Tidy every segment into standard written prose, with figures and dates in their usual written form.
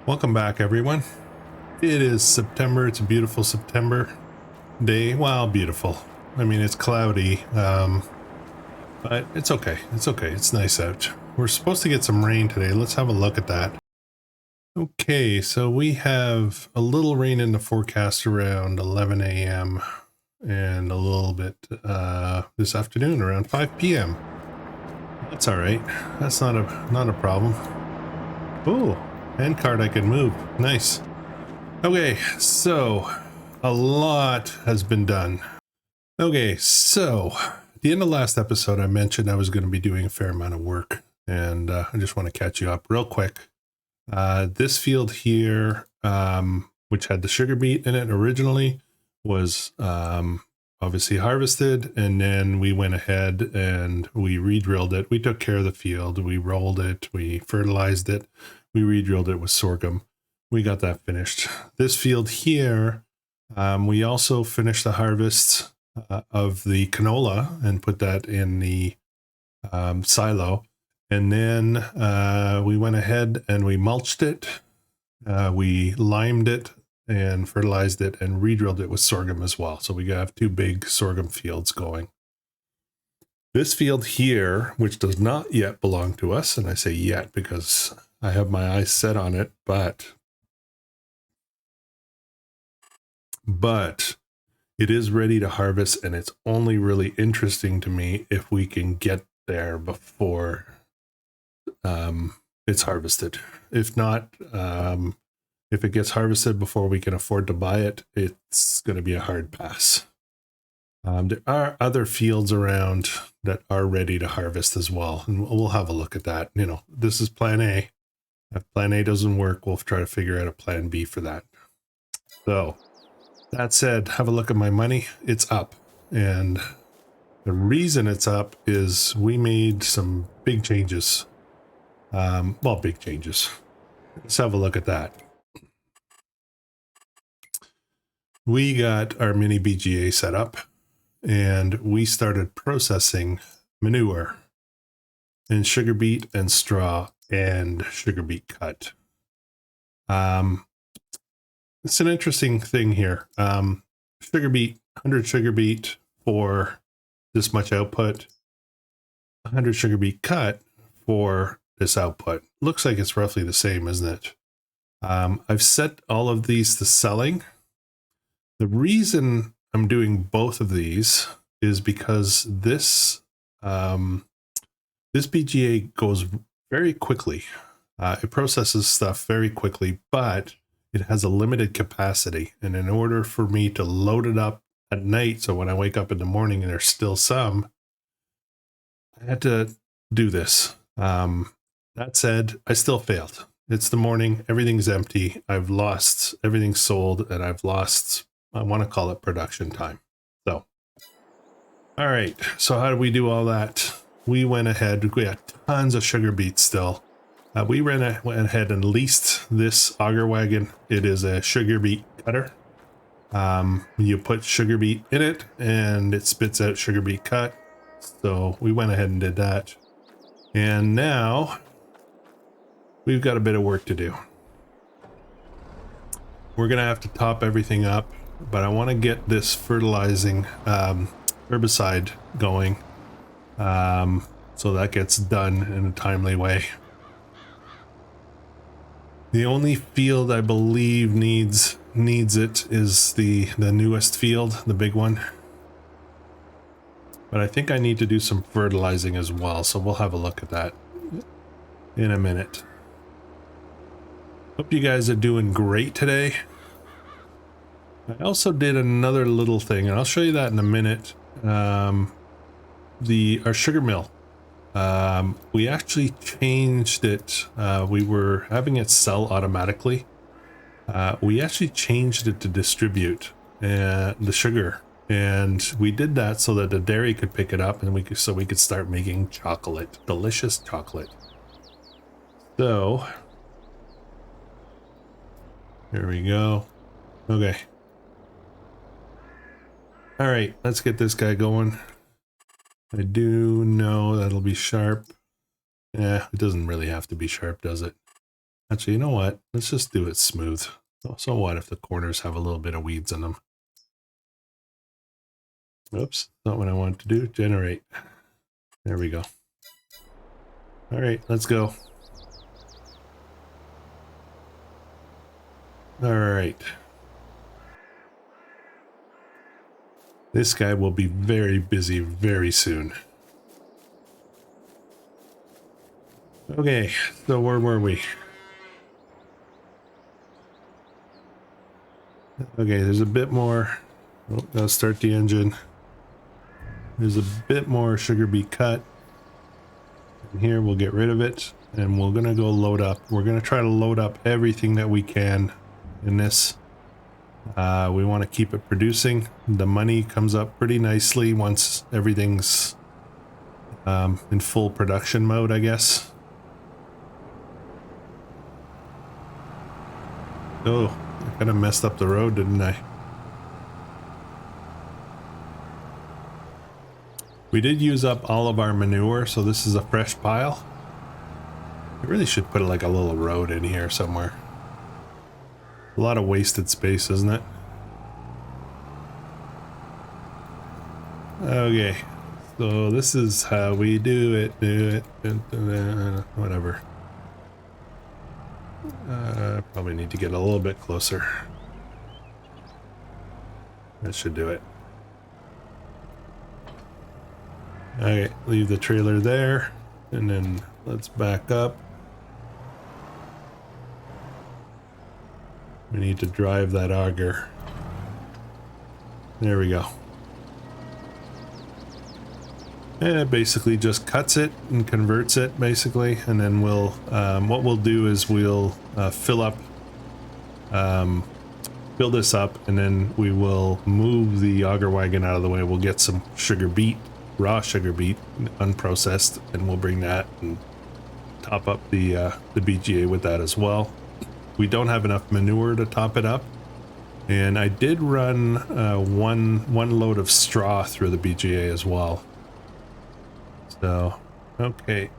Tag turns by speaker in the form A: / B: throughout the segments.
A: Welcome back, everyone. It is September. It's a beautiful September day. Well, beautiful. I mean, it's cloudy, but it's okay. It's okay. It's nice out. We're supposed to get some rain today. Let's have a look at that. Okay, so we have a little rain in the forecast around 11 a.m. and a little bit this afternoon around 5 p.m. That's all right. That's not a problem. Oh. Hand card I can move. Nice. Okay, so a lot has been done. Okay, so at the end of last episode, I mentioned I was going to be doing a fair amount of work, and I just want to catch you up real quick. This field here, which had the sugar beet in it originally, was obviously harvested, and then we went ahead and we re-drilled it. We took care of the field. We rolled it. We fertilized it. We re-drilled it with sorghum. We got that finished. This field here, we also finished the harvest of the canola and put that in the silo. And then we went ahead and we mulched it. We limed it and fertilized it and re-drilled it with sorghum as well. So we have two big sorghum fields going. This field here, which does not yet belong to us, and I say yet because I have my eyes set on it, but it is ready to harvest, and it's only really interesting to me if we can get there before it's harvested. If not, if it gets harvested before we can afford to buy it, it's going to be a hard pass. There are other fields around that are ready to harvest as well, and we'll have a look at that. You know, this is plan A. If plan A doesn't work, we'll try to figure out a plan B for that. So that said, have a look at my money. It's up. And the reason it's up is we made some big changes. Well, big changes. Let's have a look at that. We got our mini BGA set up and we started processing manure and sugar beet and straw and sugar beet cut. It's an interesting thing here. Sugar beet, 100 sugar beet for this much output, 100 sugar beet cut for this output. Looks like it's roughly the same, isn't it? I've set all of these to selling. The reason I'm doing both of these is because this BGA goes very quickly. It processes stuff very quickly, but it has a limited capacity. And in order for me to load it up at night, so when I wake up in the morning and there's still some, I had to do this. That said, I still failed. It's the morning, everything's empty. I've lost, everything's sold, and I've lost, I want to call it production time. So, all right. So how did we do all that? We went ahead, we had tons of sugar beets still. We went ahead and leased this auger wagon. It is a sugar beet cutter. You put sugar beet in it and it spits out sugar beet cut. So we went ahead and did that. And now we've got a bit of work to do. We're going to have to top everything up, but I want to get this fertilizing herbicide going so that gets done in a timely way. The only field I believe needs it is the newest field, the big one. But I think I need to do some fertilizing as well, so we'll have a look at that in a minute. Hope you guys are doing great today. I also did another little thing, and I'll show you that in a minute. Our sugar mill. We actually changed it. We were having it sell automatically. We actually changed it to distribute the sugar, and we did that so that the dairy could pick it up, and we could start making chocolate, delicious chocolate. So here we go. Okay. All right, let's get this guy going. I do know that'll be sharp. Yeah, it doesn't really have to be sharp, does it? Actually, you know what? Let's just do it smooth. So what if the corners have a little bit of weeds in them? Oops, not what I wanted to do. Generate. There we go. All right, let's go. All right. This guy will be very busy very soon. Okay, so where were we? Okay, there's a bit more. Oh, I'll start the engine. There's a bit more sugar beet cut. And here we'll get rid of it, and we're gonna go load up. We're gonna try to load up everything that we can in this. We want to keep it producing. The money comes up pretty nicely once everything's in full production mode, I guess. Oh, I kind of messed up the road, didn't I? We did use up all of our manure, so this is a fresh pile. I really should put like a little road in here somewhere. A lot of wasted space, isn't it? Okay, so this is how we do it, whatever. Probably need to get a little bit closer. That should do it. Okay, leave the trailer there, and then let's back up. We need to drive that auger. There we go. And it basically just cuts it and converts it, basically, and then we'll what we'll do is we'll fill this up, and then we will move the auger wagon out of the way. We'll get some sugar beet, raw sugar beet, unprocessed, and we'll bring that and top up the BGA with that as well. We don't have enough manure to top it up, and I did run one load of straw through the BGA as well. So, okay,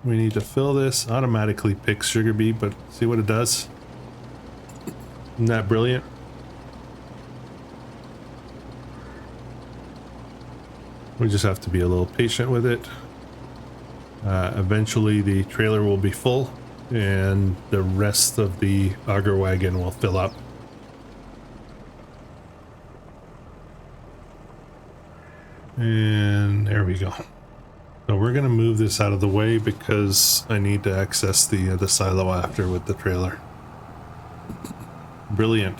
A: we need to fill this. Automatically picks sugar beet, but see what it does? Isn't that brilliant? We just have to be a little patient with it. Eventually the trailer will be full and the rest of the auger wagon will fill up. And there we go. So we're going to move this out of the way because I need to access the silo after with the trailer. Brilliant.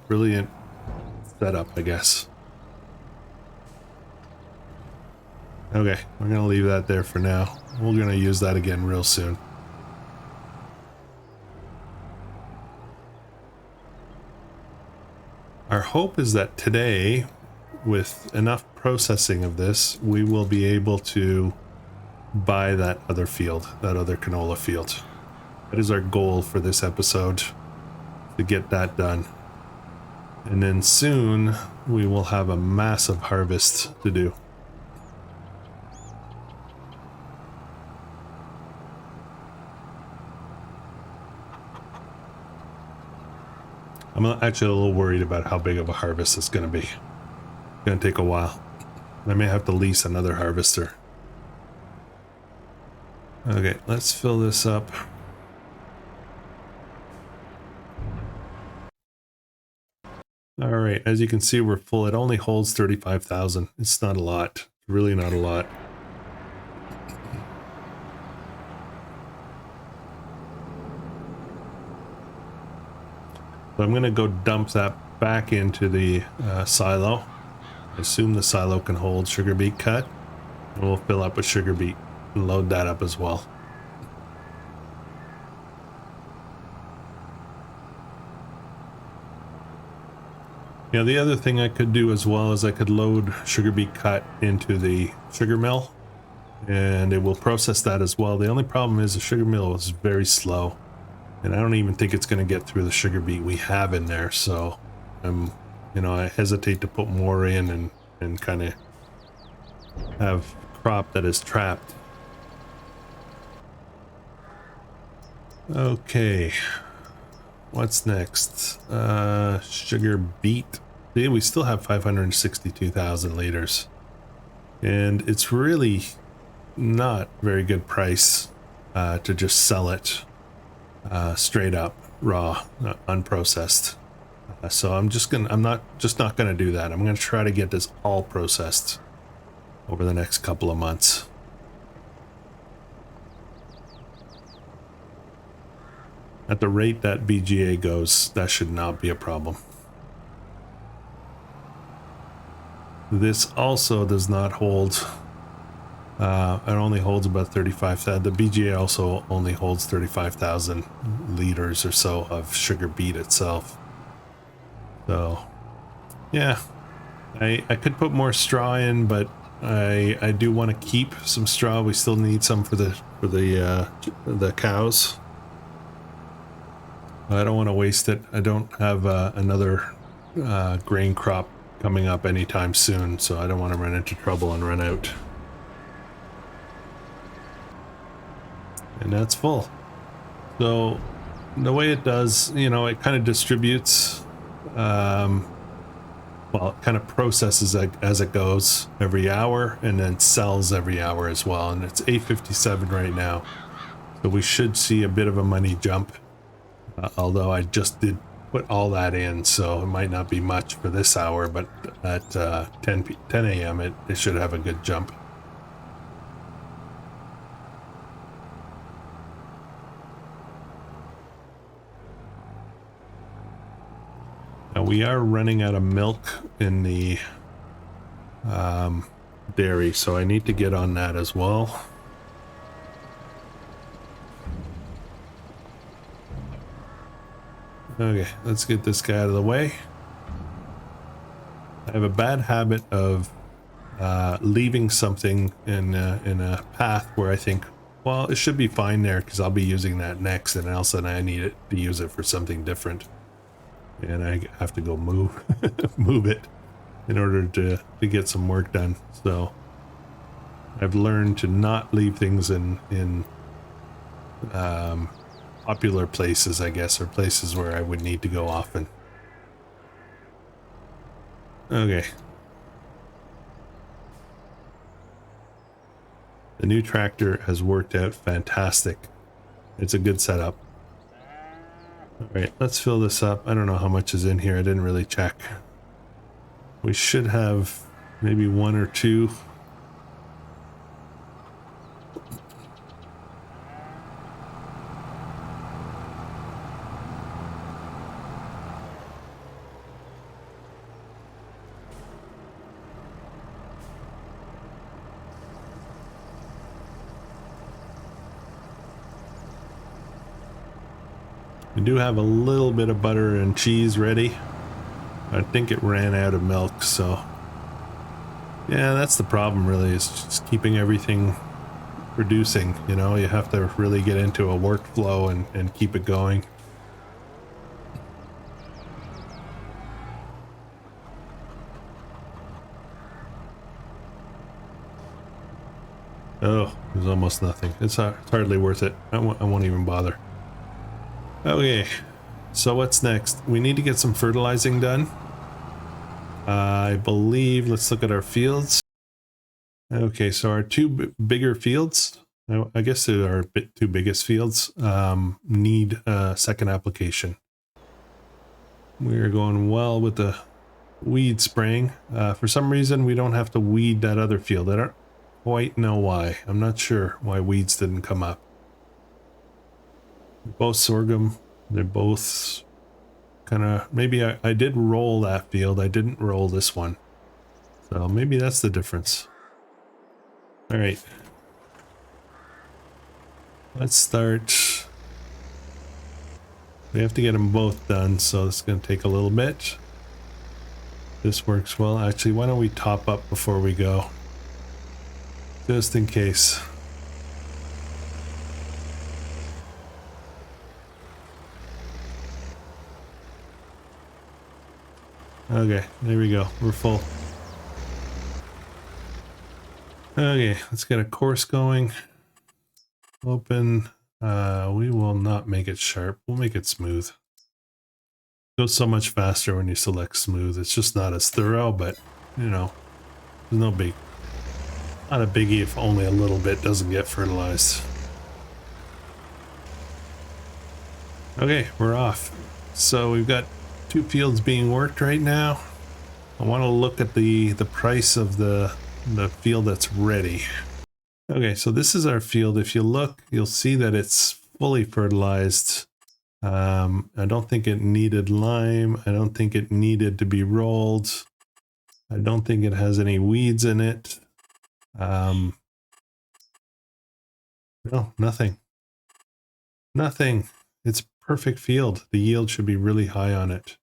A: Brilliant setup, I guess. Okay, we're going to leave that there for now. We're going to use that again real soon. Our hope is that today, with enough processing of this, we will be able to buy that other field, that other canola field. That is our goal for this episode, to get that done. And then soon we will have a massive harvest to do. I'm actually a little worried about how big of a harvest it's going to be. It's going to take a while. I may have to lease another harvester. Okay, let's fill this up. All right, as you can see, we're full. It only holds 35,000. It's not a lot. Really not a lot. So I'm going to go dump that back into the silo. I assume the silo can hold sugar beet cut. And we'll fill up with sugar beet and load that up as well. Yeah, the other thing I could do as well is I could load sugar beet cut into the sugar mill, and it will process that as well. The only problem is the sugar mill is very slow, and I don't even think it's going to get through the sugar beet we have in there. So I hesitate to put more in and kind of have crop that is trapped. Okay. What's next? Sugar beet. See, we still have 562,000 liters. And it's really not very good price to just sell it straight up raw, unprocessed. So I'm not gonna do that. I'm gonna try to get this all processed over the next couple of months. At the rate that BGA goes, that should not be a problem. This also does not hold. It only holds about 35,000. The BGA also only holds 35,000 liters or so of sugar beet itself. So, yeah, I could put more straw in, but I do want to keep some straw. We still need some for the cows. I don't want to waste it. I don't have another grain crop coming up anytime soon, so I don't want to run into trouble and run out. And that's full. So the way it does, you know, it kind of distributes, well, it kind of processes as it goes every hour and then sells every hour as well. And it's 8:57 right now. So we should see a bit of a money jump, although I just did put all that in, so it might not be much for this hour, but at 10 a.m. it should have a good jump. Now we are running out of milk in the dairy, so I need to get on that as well. Okay, let's get this guy out of the way. I have a bad habit of leaving something in a path where I think, well, it should be fine there because I'll be using that next, and all of a sudden I need it to use it for something different. And I have to go move move it in order to get some work done. So I've learned to not leave things in popular places, I guess, or places where I would need to go often. Okay. The new tractor has worked out fantastic. It's a good setup. All right, let's fill this up. I don't know how much is in here. I didn't really check. We should have maybe one or two. We do have a little bit of butter and cheese ready. I think it ran out of milk, so yeah, that's the problem really, is just keeping everything producing. You know, you have to really get into a workflow and keep it going. Oh, there's almost nothing. It's hardly worth it. I won't even bother. Okay, so what's next? We need to get some fertilizing done. I believe, let's look at our fields. Okay, so our two bigger fields, I guess they're our two biggest fields, need a second application. We're going well with the weed spraying. For some reason, we don't have to weed that other field. I don't quite know why. I'm not sure why weeds didn't come up. Both sorghum. They're both kind of, maybe I did roll that field. I didn't roll this one. So maybe that's the difference. All right. Let's start. We have to get them both done, so it's going to take a little bit. This works well. Actually, why don't we top up before we go? Just in case. Okay, there we go. We're full. Okay, let's get a course going. Open We will not make it sharp. We'll make it smooth. It goes so much faster when you select smooth. It's just not as thorough, but you know, there's no big, not a biggie if only a little bit doesn't get fertilized. Okay, we're off. So we've got 2 fields being worked right now. I want to look at the price of the field that's ready. Okay, so this is our field. If you look, you'll see that it's fully fertilized. I don't think it needed lime. I don't think it needed to be rolled. I don't think it has any weeds in it. No, nothing. Nothing. It's a perfect field. The yield should be really high on it.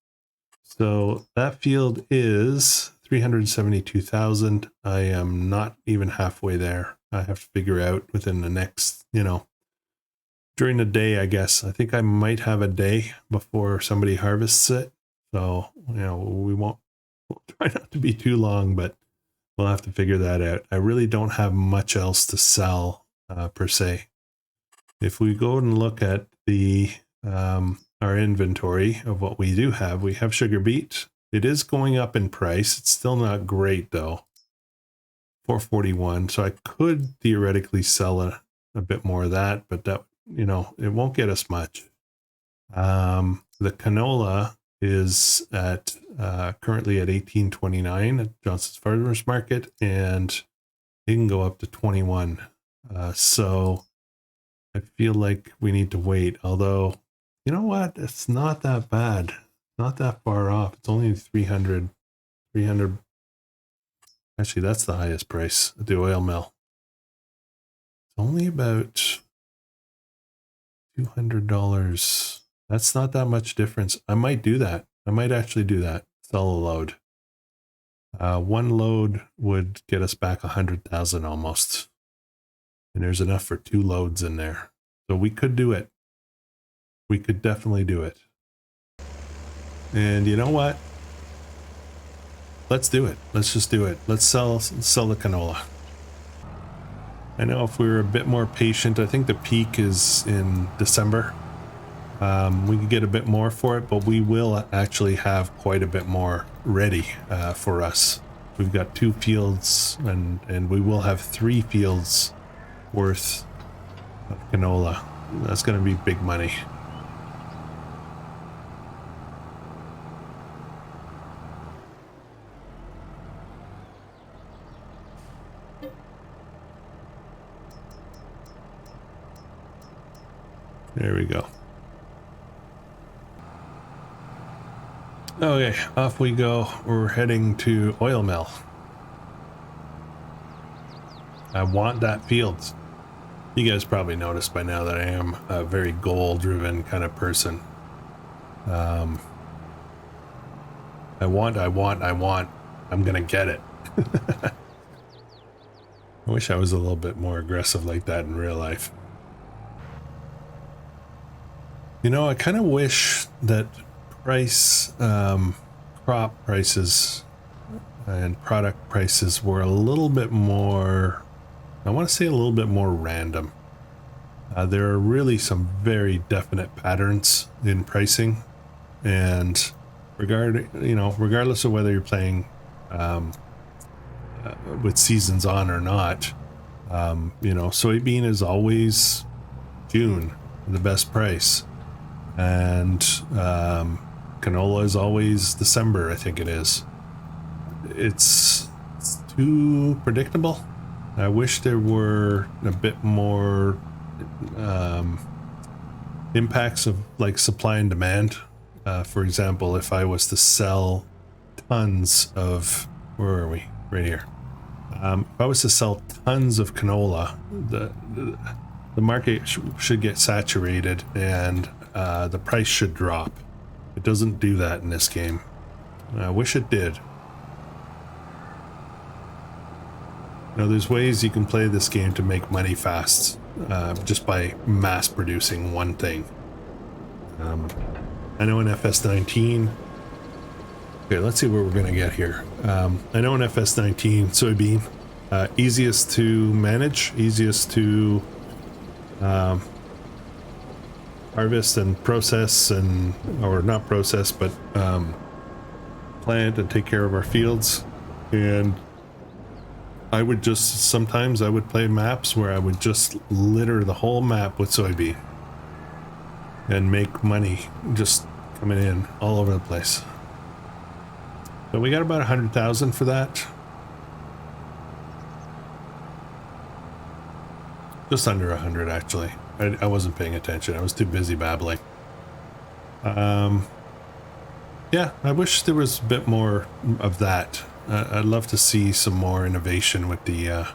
A: So that field is 372,000. I am not even halfway there. I have to figure out within the next, you know, during the day, I guess. I think I might have a day before somebody harvests it. So, you know, we'll try not to be too long, but we'll have to figure that out. I really don't have much else to sell per se. If we go and look at the our inventory of what we have sugar beet. It is going up in price. It's still not great though. 441. So I could theoretically sell a bit more of that, but that, you know, it won't get us much. The canola is at currently at 18.29 at Johnson's Farmers Market, and it can go up to 21. So I feel like we need to wait, although, you know what? It's not that bad. Not that far off. It's only 300. Actually, that's the highest price at the oil mill. It's only about $200. That's not that much difference. I might do that. I might actually do that. Sell a load. One load would get us back 100,000 almost. And there's enough for 2 loads in there. So we could do it. We could definitely do it. And you know what? Let's do it. Let's just do it. Let's sell the canola. I know if we were a bit more patient, I think the peak is in December. We could get a bit more for it, but we will actually have quite a bit more ready for us. We've got 2 fields, and we will have 3 fields worth of canola. That's going to be big money. There we go. Okay, off we go. We're heading to oil mill. I want that field. You guys probably noticed by now that I am a very goal-driven kind of person. I want. I'm gonna get it. I wish I was a little bit more aggressive like that in real life. You know, I kind of wish that crop prices and product prices were a little bit more, I want to say a little bit more random. There are really some very definite patterns in pricing, and regardless of whether you're playing with seasons on or not, soybean is always June, the best price. And canola is always December, I think it is. It's too predictable. I wish there were a bit more impacts of like supply and demand. For example, if I was to sell tons of, where are we? Right here. If I was to sell tons of canola, the market should get saturated, and the price should drop. It doesn't do that in this game. I wish it did. Now, there's ways you can play this game to make money fast, just by mass producing one thing. I know in FS19, okay, let's see what we're gonna get here. I know in FS19, soybean, easiest to manage, easiest to harvest and process and, or not process, but plant and take care of our fields. And I would just, sometimes I would play maps where I would just litter the whole map with soybean and make money just coming in all over the place. So we got about 100,000 for that. Just under 100 actually. I wasn't paying attention. I was too busy babbling. Yeah, I wish there was a bit more of that. I'd love to see some more innovation with the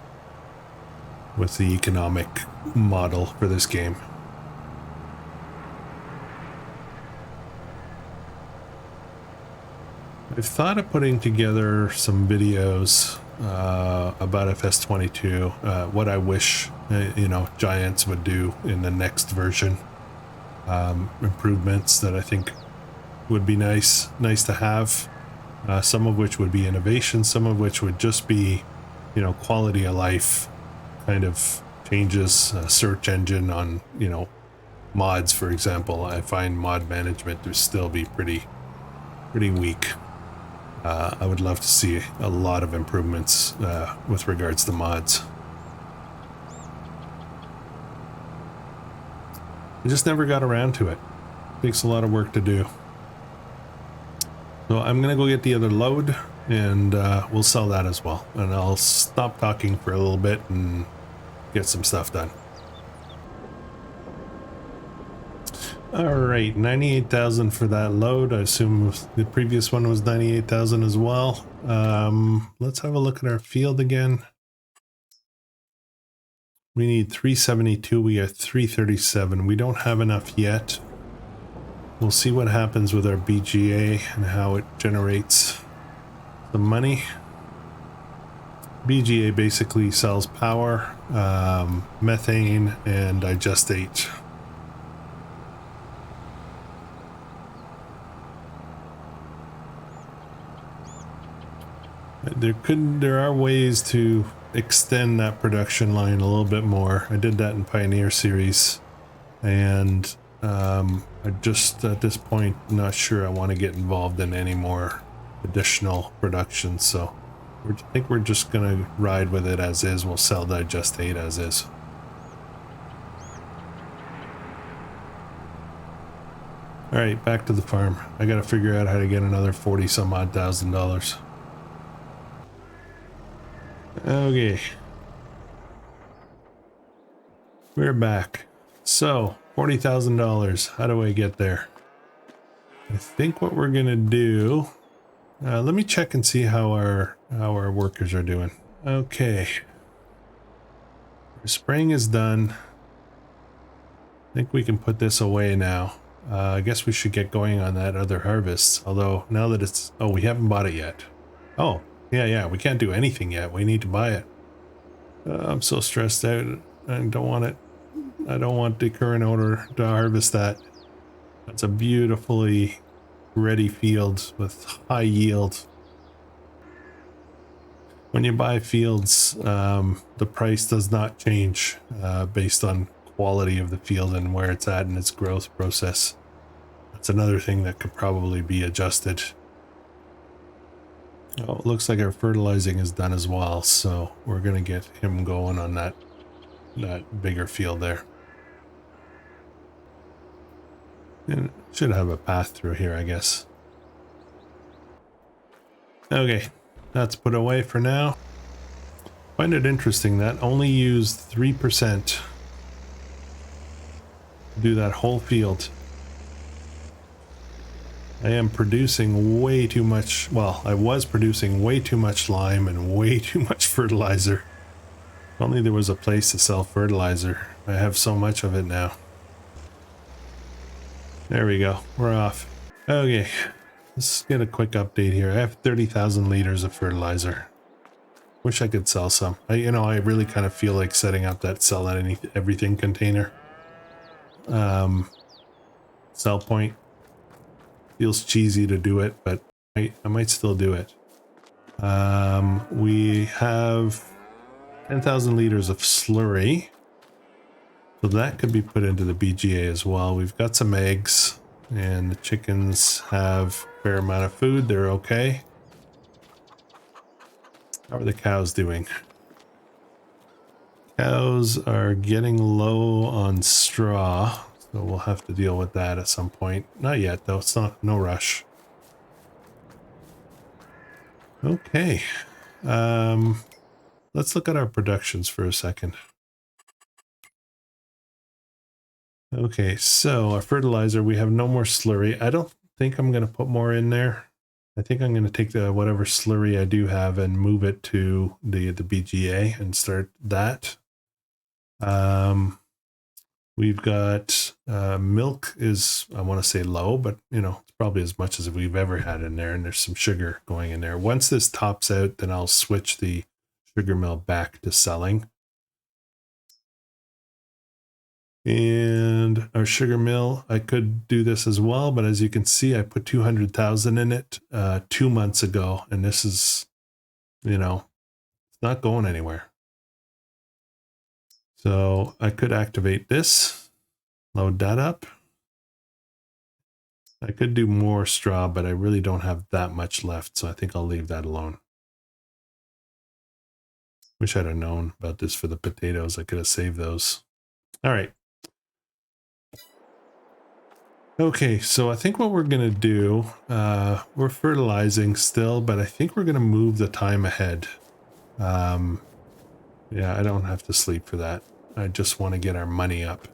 A: economic model for this game. I've thought of putting together some videos about FS22, what I wish you know, Giants would do in the next version, improvements that I think would be nice to have, some of which would be innovation, some of which would just be, you know, quality of life kind of changes, search engine on, you know, mods, for example. I find mod management to still be pretty weak. I would love to see a lot of improvements with regards to mods. I just never got around to it. Takes a lot of work to do. So I'm gonna go get the other load and we'll sell that as well. And I'll stop talking for a little bit and get some stuff done. All right, 98,000 for that load. I assume the previous one was 98,000 as well. Let's have a look at our field again. We need 372. We got 337. We don't have enough yet. We'll see what happens with our BGA and how it generates the money. BGA basically sells power, methane, and digestate. There are ways to extend that production line a little bit more. I did that in Pioneer Series, and I just at this point not sure I want to get involved in any more additional production, so I think we're just gonna ride with it as is. We'll sell digestate as is. All right, back to the farm. I gotta figure out how to get another 40 some odd thousand dollars. Okay, we're back. So $40,000. How do I get there? I think what we're gonna do. Let me check and see how our workers are doing. Okay, our spraying is done. I think we can put this away now. I guess we should get going on that other harvest. Although now that it's, oh, we haven't bought it yet. Oh. Yeah, we can't do anything yet. We need to buy it. I'm so stressed out. I don't want it. I don't want the current owner to harvest that. That's a beautifully ready field with high yield. When you buy fields, the price does not change based on quality of the field and where it's at in its growth process. That's another thing that could probably be adjusted. Oh, it looks like our fertilizing is done as well, so we're gonna get him going on that bigger field there. And should have a path through here, I guess. Okay, that's put away for now. Find it interesting that only used 3% to do that whole field. I am producing way too much, well, I was producing way too much lime and way too much fertilizer. If only there was a place to sell fertilizer. I have so much of it now. There we go, we're off. Okay, let's get a quick update here. I have 30,000 liters of fertilizer. Wish I could sell some. You know, I really kind of feel like setting up that sell everything container. Sell point. Feels cheesy to do it, but I might still do it. We have 10,000 liters of slurry. So that could be put into the BGA as well. We've got some eggs and the chickens have a fair amount of food. They're okay. How are the cows doing? Cows are getting low on straw, so we'll have to deal with that at some point. Not yet though, it's not, no rush. Okay. Let's look at our productions for a second. Okay, so our fertilizer, we have no more slurry. I don't think I'm going to put more in there. I think I'm going to take the whatever slurry I do have and move it to the BGA and start that. We've got milk is, I want to say low, but you know, it's probably as much as we've ever had in there, and there's some sugar going in there. Once this tops out, then I'll switch the sugar mill back to selling. And our sugar mill, I could do this as well, but as you can see, I put 200,000 in it 2 months ago, and this is, you know, it's not going anywhere. So I could activate this, load that up. I could do more straw, but I really don't have that much left, so I think I'll leave that alone. Wish I'd have known about this for the potatoes. I could have saved those. All right. Okay, so I think what we're going to do, we're fertilizing still, but I think we're going to move the time ahead. Yeah, I don't have to sleep for that. I just want to get our money up.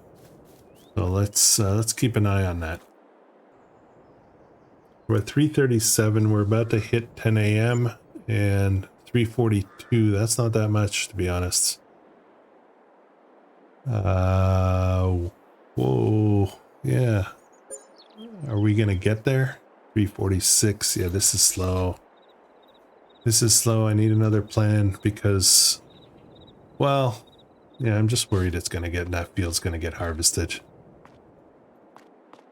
A: So let's keep an eye on that. We're at 3:37. We're about to hit 10 a.m. and 3:42. That's not that much, to be honest. Whoa. Yeah. Are we going to get there? 3:46. Yeah, this is slow. This is slow. I need another plan because, well, yeah, I'm just worried it's going to get, that field's going to get harvested.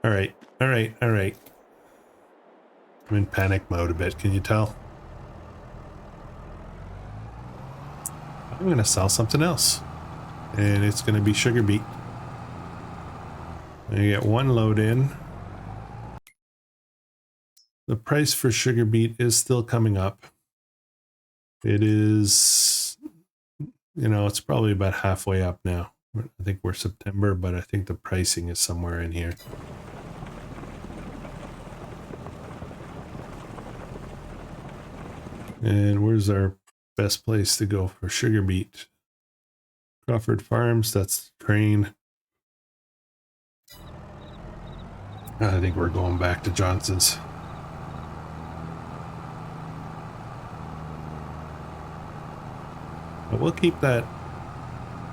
A: All right. All right. All right. I'm in panic mode a bit. Can you tell? I'm going to sell something else. And it's going to be sugar beet. I get one load in. The price for sugar beet is still coming up. It is, you know, it's probably about halfway up now. I think we're September, but I think the pricing is somewhere in here. And where's our best place to go for sugar beet? Crawford Farms, that's Crane. I think we're going back to Johnson's. But we'll keep that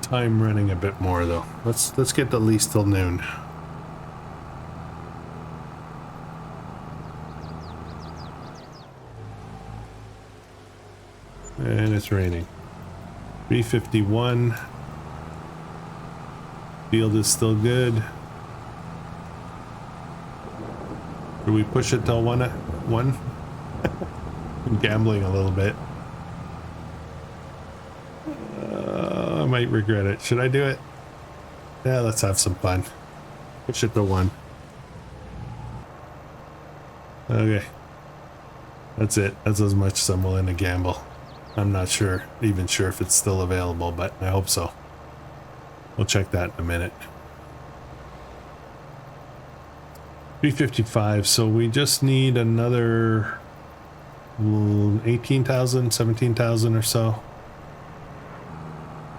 A: time running a bit more though. Let's get at least till noon. And it's raining. 3:51. Field is still good. Do we push it till one? I'm gambling a little bit. I might regret it. Should I do it? Yeah, let's have some fun. Push it to 1. Okay. That's it. That's as much as I'm willing to gamble. I'm not even sure if it's still available, but I hope so. We'll check that in a minute. 3:55, so we just need another 18,000, 17,000 or so.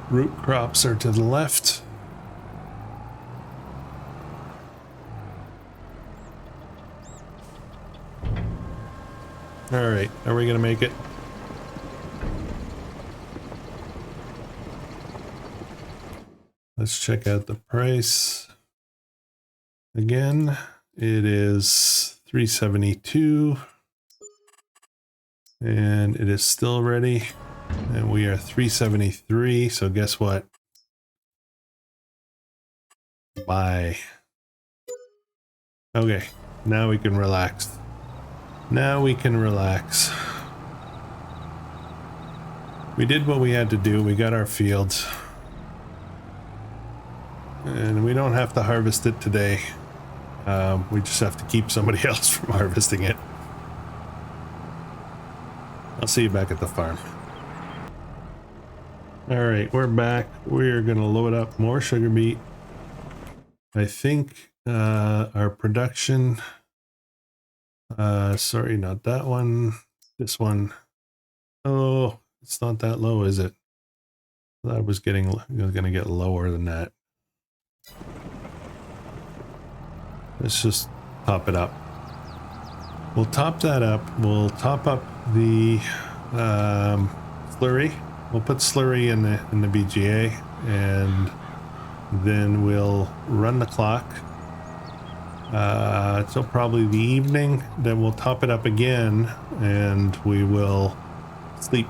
A: Root crops are to the left. All right, are we gonna make it? Let's check out the price. Again, it is 372. And it is still ready. And we are 373. So guess what? Buy. Okay, now we can relax. Now we can relax. We did what we had to do. We got our fields. And we don't have to harvest it today. We just have to keep somebody else from harvesting it. I'll see you back at the farm. All right, we're back. We're gonna load up more sugar beet. I think our production, sorry, not that one, this one. Oh, it's not that low, is it? I was gonna get lower than that. Let's just top it up. We'll top that up. We'll top up the slurry. We'll put slurry in the BGA, and then we'll run the clock. So probably the evening. Then we'll top it up again, and we will sleep.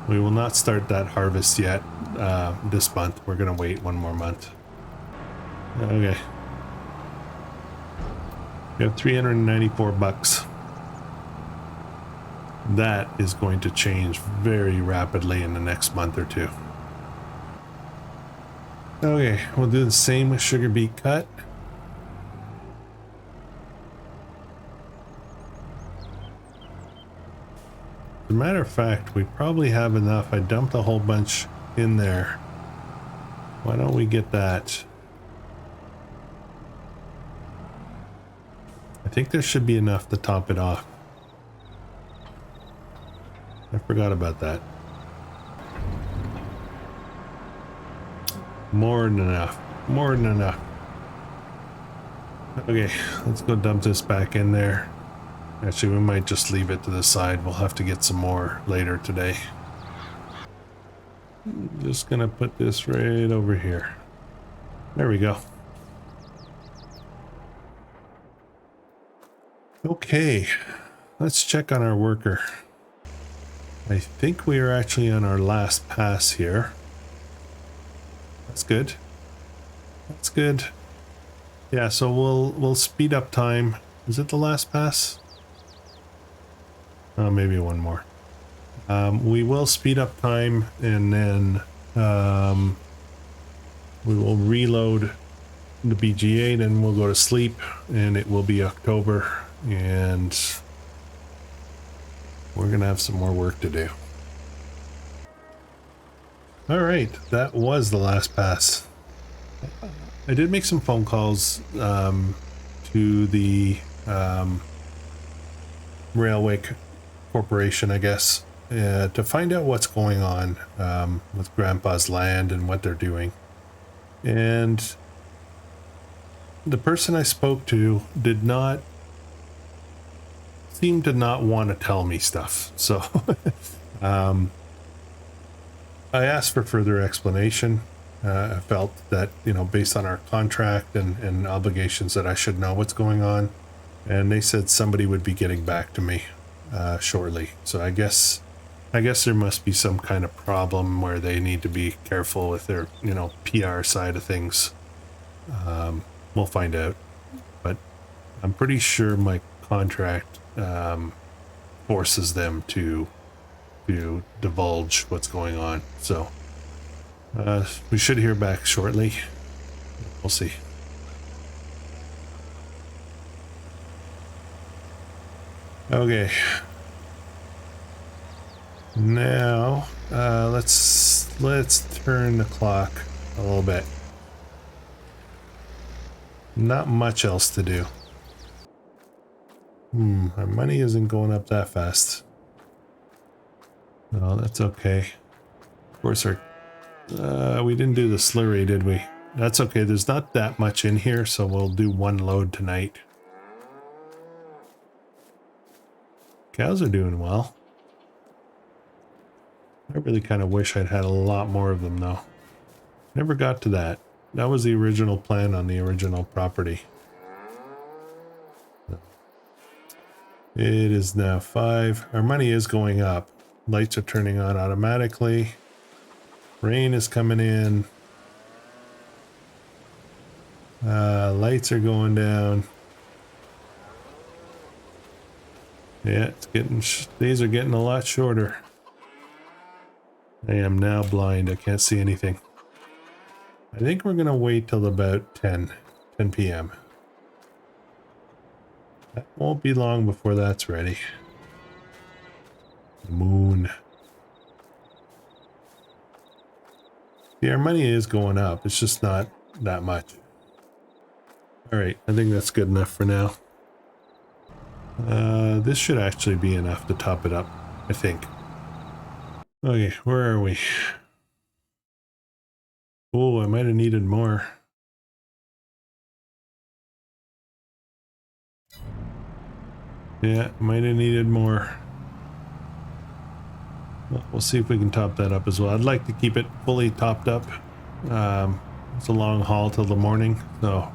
A: We will not start that harvest yet this month. We're gonna wait one more month. Okay. We have 394 bucks. That is going to change very rapidly in the next month or two. Okay, we'll do the same with sugar beet cut. As a matter of fact, we probably have enough. I dumped a whole bunch in there. Why don't we get that? I think there should be enough to top it off. I forgot about that. More than enough. More than enough. Okay, let's go dump this back in there. Actually, we might just leave it to the side. We'll have to get some more later today. Just gonna put this right over here. There we go. Okay, let's check on our worker. I think we are actually on our last pass here. That's good. That's good. Yeah, so we'll speed up time. Is it the last pass? Oh, maybe one more. We will speed up time, and then we will reload the BGA, then we'll go to sleep, and it will be October, and we're gonna have some more work to do. All right, that was the last pass. I did make some phone calls to the railway corporation, I guess, to find out what's going on with Grandpa's land and what they're doing. And the person I spoke to did not seem to not want to tell me stuff. So I asked for further explanation. I felt that, you know, based on our contract and obligations, that I should know what's going on. And they said somebody would be getting back to me shortly. So I guess there must be some kind of problem where they need to be careful with their, you know, PR side of things. We'll find out. But I'm pretty sure my contract forces them to divulge what's going on. So we should hear back shortly. We'll see. Okay. Now let's turn the clock a little bit. Not much else to do. Our money isn't going up that fast. No, that's okay. Of course, we didn't do the slurry, did we? That's okay. There's not that much in here, so we'll do one load tonight. Cows are doing well. I really kind of wish I'd had a lot more of them, though. Never got to that. That was the original plan on the original property. It is now 5. Our money is going up. Lights are turning on automatically. Rain is coming in. Lights are going down. Yeah, it's getting. Days are getting a lot shorter. I am now blind. I can't see anything. I think we're gonna wait till about 10 p.m. That won't be long before that's ready. The moon. See, our money is going up. It's just not that much. All right, I think that's good enough for now. This should actually be enough to top it up, I think. Okay, where are we? Oh, I might have needed more. Yeah, might have needed more. Well, we'll see if we can top that up as well. I'd like to keep it fully topped up. It's a long haul till the morning, so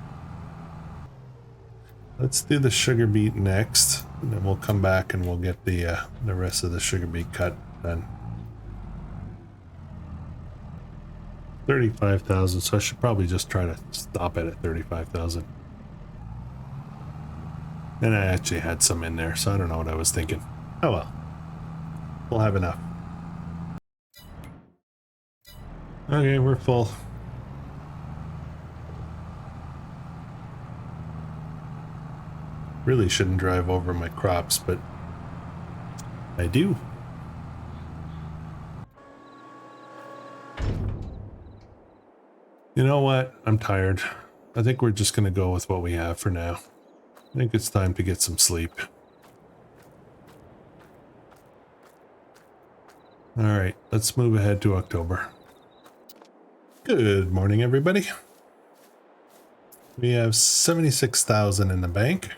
A: let's do the sugar beet next, and then we'll come back and we'll get the rest of the sugar beet cut done. 35,000, so I should probably just try to stop it at 35,000. And I actually had some in there, so I don't know what I was thinking. Oh well, we'll have enough. Okay, we're full. Really shouldn't drive over my crops, but I do. You know what? I'm tired. I think we're just going to go with what we have for now. I think it's time to get some sleep. All right, let's move ahead to October. Good morning, everybody. We have 76,000 in the bank.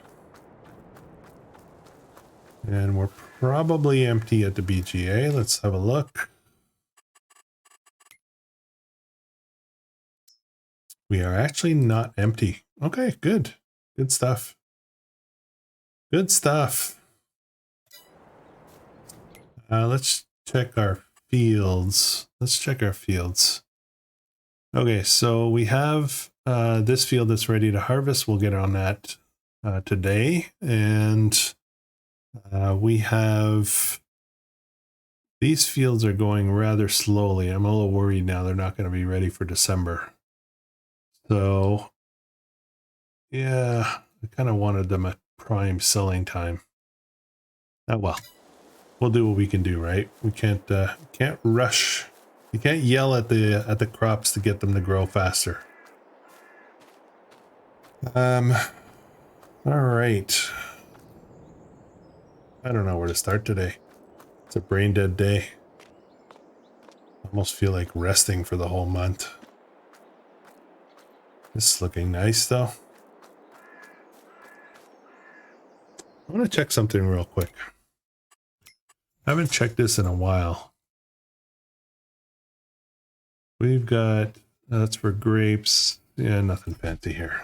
A: And we're probably empty at the BGA. Let's have a look. We are actually not empty. Okay, good. Good stuff. Good stuff. Let's check our fields. Let's check our fields. Okay, so we have this field that's ready to harvest. We'll get on that today. And we have... These fields are going rather slowly. I'm a little worried now they're not going to be ready for December. So, yeah, I kind of wanted them at prime selling time. Oh well, we'll do what we can do, right? We can't rush. You can't yell at the crops to get them to grow faster. All right. I don't know where to start today. It's a brain dead day. Almost feel like resting for the whole month. This is looking nice though. I want to check something real quick. I haven't checked this in a while. We've got, that's for grapes. Yeah, nothing fancy here.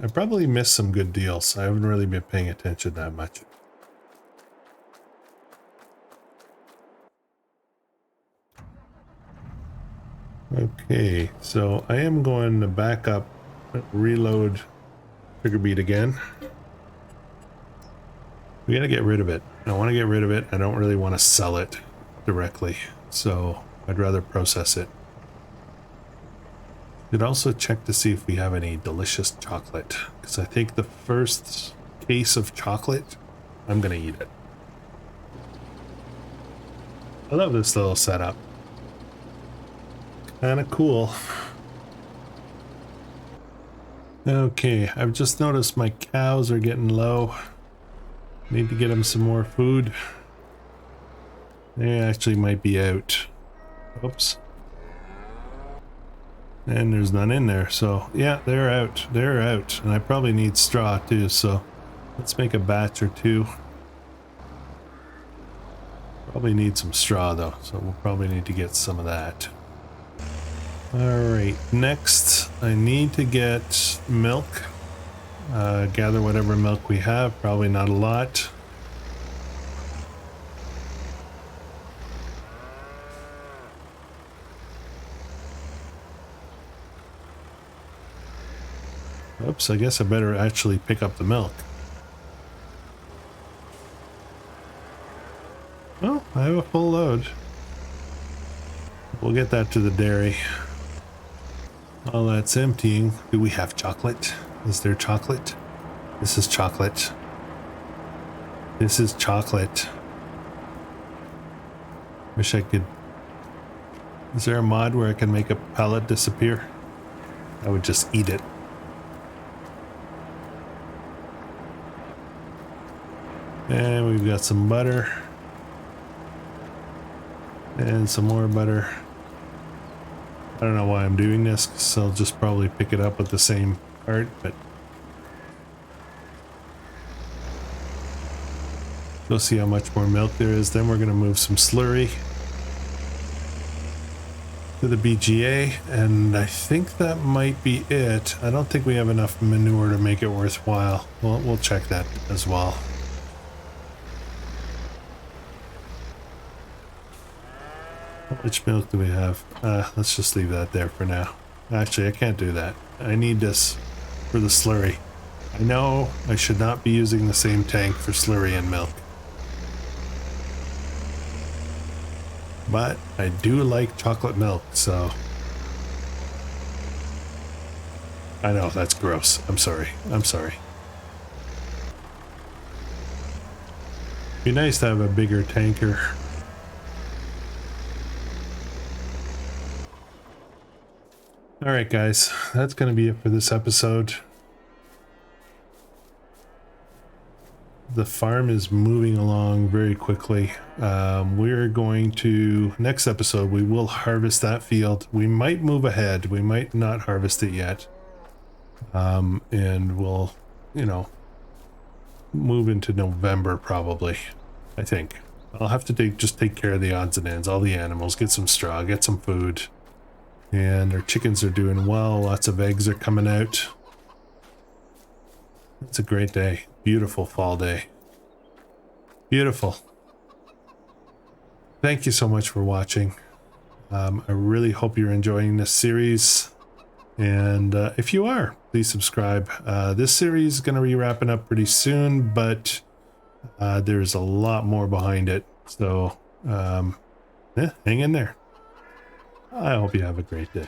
A: I probably missed some good deals. I haven't really been paying attention that much. Okay, so I am going to back up, reload sugar beet again. We gotta get rid of it. I want to get rid of it. I don't really want to sell it directly, so I'd rather process it. Could also check to see if we have any delicious chocolate, because I think the first case of chocolate, I'm gonna eat it. I love this little setup. Kind of cool. Okay, I've just noticed my cows are getting low. Need to get them some more food. They actually might be out. Oops. And there's none in there, so yeah, they're out. They're out. And I probably need straw too, so let's make a batch or two. Probably need some straw though, so we'll probably need to get some of that. Alright, next I need to get milk. Gather whatever milk we have, probably not a lot. Oops, I guess I better actually pick up the milk. Oh, I have a full load. We'll get that to the dairy. While that's emptying, do we have chocolate? Is there chocolate? This is chocolate. This is chocolate. Wish I could. Is there a mod where I can make a pallet disappear? I would just eat it. And we've got some butter. And some more butter. I don't know why I'm doing this, because I'll just probably pick it up with the same cart, but we'll see how much more milk there is. Then we're going to move some slurry to the BGA, and I think that might be it. I don't think we have enough manure to make it worthwhile. Well, we'll check that as well. How much milk do we have? Let's just leave that there for now. Actually, I can't do that. I need this for the slurry. I know I should not be using the same tank for slurry and milk. But I do like chocolate milk, so... I know, that's gross. I'm sorry. I'm sorry. Be nice to have a bigger tanker. Alright guys, that's going to be it for this episode. The farm is moving along very quickly. We're going to, next episode, we will harvest that field. We might move ahead. We might not harvest it yet. And we'll, you know, move into November probably, I think. I'll have to just take care of the odds and ends, all the animals, get some straw, get some food. And our chickens are doing well. Lots of eggs are coming out. It's a great day. Beautiful fall day. Beautiful. Thank you so much for watching. I really hope you're enjoying this series. And if you are, please subscribe. This series is going to be wrapping up pretty soon, but there's a lot more behind it. So, yeah, hang in there. I hope you have a great day.